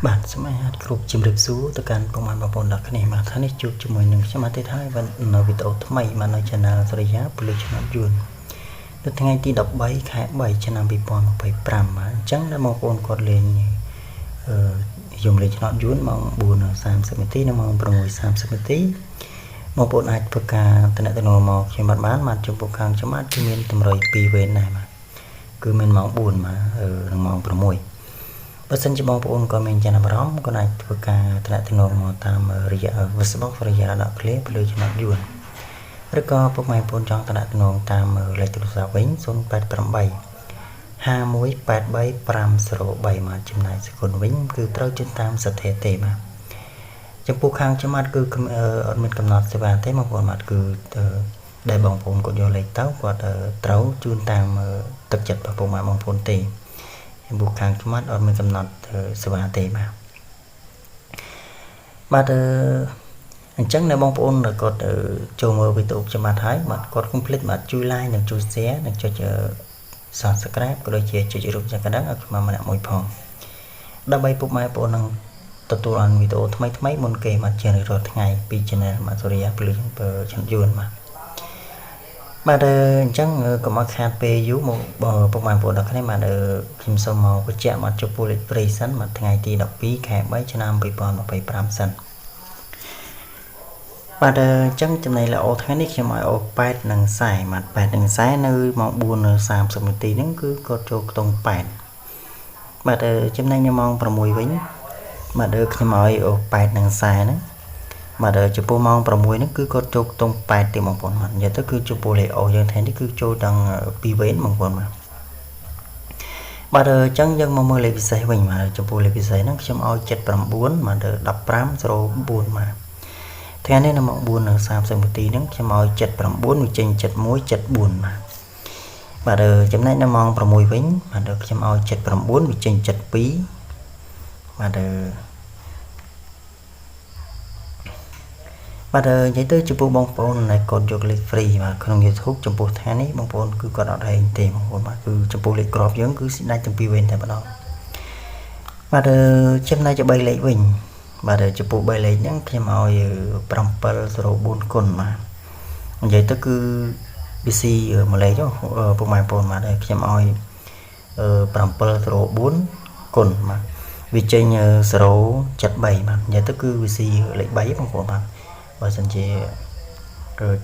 បាទសម័យអាចគ្រប់ជំរាបសួរទៅកាន់ពុកម៉ែបងប្អូនទាំងគ្នាបាទថ្ងៃនេះជួបជាមួយនឹងខ្ញុំអាទិត្យហើយបាននៅវីដេអូថ្មីមកនៅ Channel សុរិយាពលិឆ្នាំយួននៅថ្ងៃទី13ខែ3ឆ្នាំ2025បាទអញ្ចឹងដល់បងប្អូនគាត់លេងខ្ញុំលេងឆ្នាំយួនម៉ោង 4:30 នាទីនិងម៉ោង 6:30 នាទីបងប្អូនអាចធ្វើការតំណែងមកខ្ញុំបានចំពោះខាងខ្ញុំអាចគឺមានតម្រុយ2វេនដែរបាទគឺមានម៉ោង 4 បាទនិងម៉ោង 6បើសិនជាបងប្អូនក៏មានចំណាប់អារម្មណ៍ក៏អាចធ្វើការតំណែងមកតាមរយៈ Facebook រយៈដកឃ្លៀបលើឆ្នាំយួនឬក៏ពុកម៉ែបងប្អូនចង់តំណែងតាមលេខទូរស័ព្ទវិញ088 5183 503មកចំណាយសកុនវិញគឺត្រូវជិះតាមសទ្ធាទេបាទចំពោះខាងខ្ញុំអត់គឺអត់មានកំណត់សេវាទេបងប្អូនបាទគឺដែលបងប្អូនគាត់យកលេខទៅគាត់ត្រូវជូនតាមទឹកចិត្តរបស់ពុកម៉ែបងប្អូនទេចំពោះខាងខ្ញុំអត់មានកំណត់សេវាទេបាទអញ្ចឹងនៅបងប្អូនគាត់ចូលមើលវីដេអូខ្ញុំបាទហើយបាទគាត់ complete បាទជួយ like និងជួយ share និងចុចsubscribe ក៏ដូចជាចុចរូបចង្កណ្ដឹងឲ្យខ្ញុំម្នាក់មួយផងដើម្បីពុកម៉ែបងប្អូននឹងទទួលបានវីដេអូថ្មីមុនគេមកជារៀងរាល់ថ្ងៃពី Channel មកសូរិយាពលិឆ្នាំយួនបាទអញ្ចឹងកុំឲ្យខាតពេលយូរមកពុកម៉ែបងប្អូនទាំងគ្នាបាទខ្ញុំសូមមកបញ្ជាក់មកចំពោះលេខព្រីសិនមកថ្ងៃទី12ខែ3ឆ្នាំ2025សិនបាទអញ្ចឹងចំណែកល្អថ្ងៃនេះខ្ញុំឲ្យអូ8និង40បាទ8និង40នៅម៉ោង 4:30 នាទីហ្នឹងគឺគាត់ចូលខ្ទង់8បាទចំណែកនៅម៉ោង 6 វិញបាទខ្ញុំឲ្យអូ8និង40ហ្នឹងបាទចំពោះម៉ោង 6 ហ្នឹងគឺគាត់ចូលខ្ទង់8ទេបងប្អូនបាទនិយាយទៅគឺចំពោះលេខអូយើងថ្ងៃនេះគឺចូលទាំង2វេនបងប្អូនបាទអញ្ចឹងយើងមកមើលលេខពិសេសវិញបាទចំពោះលេខពិសេសហ្នឹងខ្ញុំឲ្យ79បាទ1504បាទថ្ងៃនេះនៅម៉ោង 4:30 នាទីហ្នឹងខ្ញុំឲ្យ79វាចេញ71 74បាទចំណែកនៅម៉ោង 6 វិញបាទខ្ញុំឲ្យ79វាចេញ72បាទបាទនិយាយទៅចំពោះបងប្អូនដែលគាត់យកលេខ free បាទក្នុង YouTube ចំពោះថ្ងៃនេះបងប្អូនគឺគាត់អត់ហែងទេបងប្អូនបាទគឺចំពោះលេខក្របយើងគឺដាច់ទាំងពីរវេនតែម្ដងបាទចំណែកជា3លេខវិញបាទចំពោះ3លេខហ្នឹងខ្ញុំឲ្យ704គុណបាទនិយាយទៅគឺ BC មួយលេខពុកម៉ែបងប្អូនបាទខ្ញុំឲ្យ704គុណបាទវាចេញ073បាទនិយាយទៅគឺ BC លេខ3បងប្អូនបាទបើសិនជា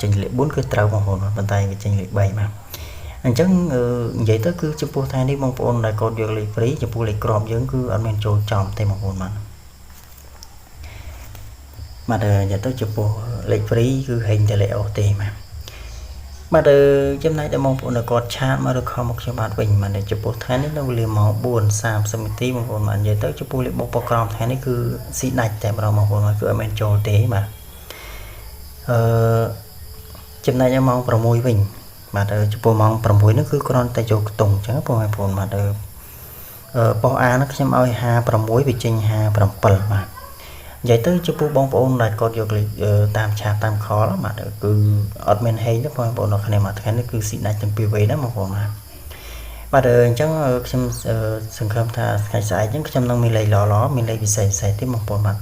ចេញលេខ4គឺត្រូវបងប្អូនប៉ុន្តែវាចេញលេខ3បាទអញ្ចឹងនិយាយទៅគឺចំពោះថ្ងៃនេះបងប្អូនដែលគាត់យកលេខ free ចំពោះលេខក្របយើងគឺអត់មានចូលចំទេបងប្អូនបាទនិយាយទៅចំពោះលេខ free គឺហែងតែលេខអូទេបាទចំណែកដល់បងប្អូនដែលគាត់ឆាតមកឬខមមកខ្ញុំបាទវិញបាទចំពោះថ្ងៃនេះនៅវេលាម៉ោង 4:30 នាទីបងប្អូនបាទនិយាយទៅចំពោះលេខបុកបក្រមថ្ងៃនេះគឺស៊ីដាច់តែម្ដងបងប្អូនគឺអត់មានចូលទេបាទចំណែកដល់ម៉ោង 6 វិញបាទចំពោះម៉ោង 6 នេះគឺគ្រាន់តែចូលខ្ទង់អញ្ចឹងបងប្អូនបាទបោះអានោះខ្ញុំឲ្យ56វាចេញ57បាទនិយាយទៅចំពោះបងប្អូនដែលគាត់យកលេខតាមឆាតតាមខលបាទគឺអត់មានហេងទេបងប្អូនអ្នកគ្នាមួយថ្ងៃនេះគឺស៊ីដាច់ទាំងពីរវេនណាបងប្អូនបាទអញ្ចឹងខ្ញុំសង្ឃឹមថាថ្ងៃស្អែកអញ្ចឹងខ្ញុំនឹងមានលេខល្អមានលេខពិសេសទេបងប្អូនបាទ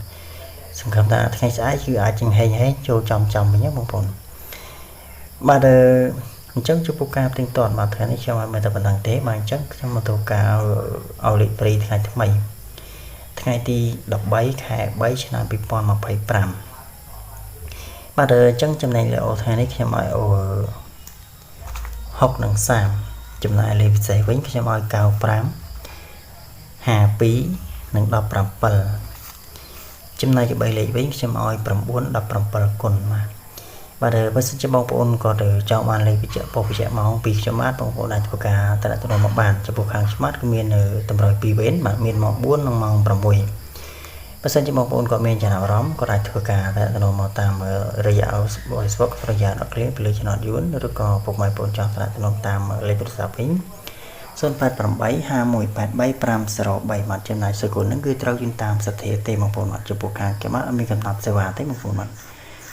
សង្ឃឹមថាថ្ងៃស្អែកគឺអាចហេងចូលចំវិញណាបងប្អូនបាទអញ្ចឹងចំពោះការផ្ទៀងទាត់មកថ្ងៃនេះខ្ញុំអត់មានតែប៉ុណ្្នឹងទេបាទអញ្ចឹងខ្ញុំមកធ្វើការឲ្យលេខព្រីថ្ងៃថ្មីថ្ងៃទី13ខែ3ឆ្នាំ2025បាទអញ្ចឹងចំណែកលេខអូថ្ងៃនេះខ្ញុំឲ្យអូ6និង30ចំណែកលេខពិសេសវិញខ្ញុំឲ្យ95 52និង17ចំណែក3លេខវិញខ្ញុំឲ្យ9 17គុណបាទបើសិនជាបងប្អូនក៏ចង់បានលេខវិជ្ជាប៉ុស្តិ៍វិជ្ជាម៉ោងពីខ្ញុំបាទបងប្អូនអាចធ្វើការតំណមកបានចំពោះខាងខ្ញុំគឺមានតម្រុយ2វេនបាទមានម៉ោង 4 និងម៉ោង 6បើសិនជាបងប្អូនគាត់មានចំណាប់អារម្មណ៍គាត់អាចធ្វើការតំណមកតាមរយៈ Facebook រយៈដល់គ្លៀនពីលើ Channel យួនឬក៏ពុកម៉ែបងប្អូនចង់តំណតាមលេខទូរស័ព្ទវិញ088 5183 503បាទចំណាយសគុណហ្នឹងគឺត្រូវយន្តតាមសទ្ធាទេបងប្អូនបាទចំពោះខាងខ្ញុំអត់មានកំណត់សេវាទេបងប្អូនបាទ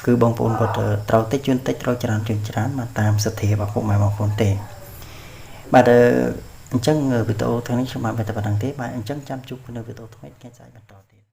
គឺបងប្អូនគាត់ត្រូវតិចជឿនតិចត្រូវច្រើនជឿនច្រើនមកតាមសទ្ធារបស់ពុកម៉ែបងប្អូនទេបាទ អញ្ចឹងវីដេអូថ្ងៃនេះខ្ញុំបានបន្តប៉ុណ្ណឹងទេបាទអញ្ចឹងចាំជួបនៅវីដេអូថ្មីថ្ងៃស្អែកបន្តទៀត